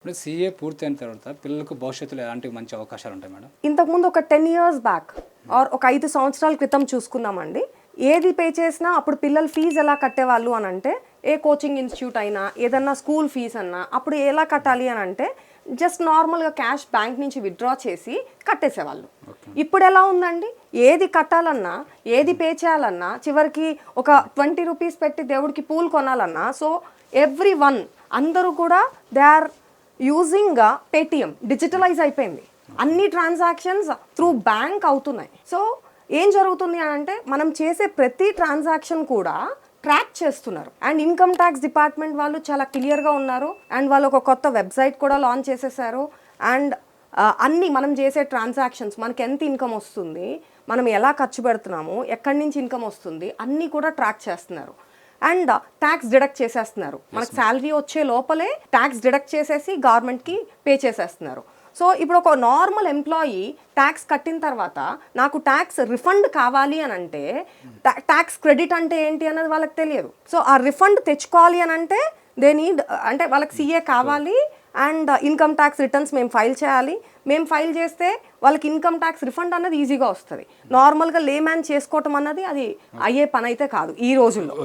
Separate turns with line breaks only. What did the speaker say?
ఇప్పుడు సీఏ పూర్తయిన తర్వాత పిల్లలకు భవిష్యత్తులో ఎలాంటి మంచి అవకాశాలు ఉంటాయి మేడం?
ఇంతకుముందు ఒక 10 years బ్యాక్ ఆర్ ఒక 5 సంవత్సరాల క్రితం చూసుకుందామండి, ఏది పే చేసినా అప్పుడు పిల్లల ఫీజు ఎలా కట్టేవాళ్ళు అని అంటే, ఏ కోచింగ్ ఇన్స్టిట్యూట్ అయినా ఏదన్నా స్కూల్ ఫీజు అన్నా అప్పుడు ఎలా కట్టాలి అని అంటే జస్ట్ నార్మల్గా క్యాష్ బ్యాంక్ నుంచి విత్డ్రా చేసి కట్టేసేవాళ్ళు. ఇప్పుడు ఎలా ఉందండి, ఏది కట్టాలన్నా ఏది పే చేయాలన్నా చివరికి ఒక 20 రూపీస్ పెట్టి దేవుడికి పూలు కొనాలన్నా, సో ఎవ్రీ వన్ అందరూ కూడా they are using Paytm. Digitalise అయిపోయింది, అన్ని ట్రాన్సాక్షన్స్ త్రూ బ్యాంక్ అవుతున్నాయి. సో ఏం జరుగుతుంది అని అంటే మనం చేసే ప్రతి ట్రాన్సాక్షన్ కూడా ట్రాక్ చేస్తున్నారు. అండ్ ఇన్కమ్ ట్యాక్స్ డిపార్ట్మెంట్ వాళ్ళు చాలా క్లియర్గా ఉన్నారు. అండ్ వాళ్ళు ఒక కొత్త వెబ్సైట్ కూడా లాంచ్ చేసేసారు. అండ్ అన్నీ మనం చేసే ట్రాన్సాక్షన్స్, మనకి ఎంత ఇన్కమ్ వస్తుంది, మనం ఎలా ఖర్చు పెడుతున్నాము, ఎక్కడి నుంచి ఇన్కమ్ వస్తుంది, అన్నీ కూడా ట్రాక్ చేస్తున్నారు. అండ్ ట్యాక్స్ డిడక్ట్ చేసేస్తున్నారు. మనకు శాలరీ వచ్చే లోపలే ట్యాక్స్ డిడక్ట్ చేసేసి గవర్నమెంట్కి పే చేసేస్తున్నారు. సో ఇప్పుడు ఒక నార్మల్ ఎంప్లాయీ ట్యాక్స్ కట్టిన తర్వాత నాకు ట్యాక్స్ రిఫండ్ కావాలి అని అంటే, ట్యాక్స్ క్రెడిట్ అంటే ఏంటి అన్నది వాళ్ళకి తెలియదు. సో ఆ రిఫండ్ తెచ్చుకోవాలి అని అంటే దే నీడ్, అంటే వాళ్ళకి సీఏ కావాలి అండ్ ఇన్కమ్ ట్యాక్స్ రిటర్న్స్ మేము ఫైల్ చేయాలి. మేము ఫైల్ చేస్తే వాళ్ళకి ఇన్కమ్ ట్యాక్స్ రిఫండ్ అన్నది ఈజీగా వస్తుంది. నార్మల్గా లేమ్యాన్ చేసుకోవటం అన్నది అది అయ్యే పని అయితే కాదు ఈ రోజుల్లో.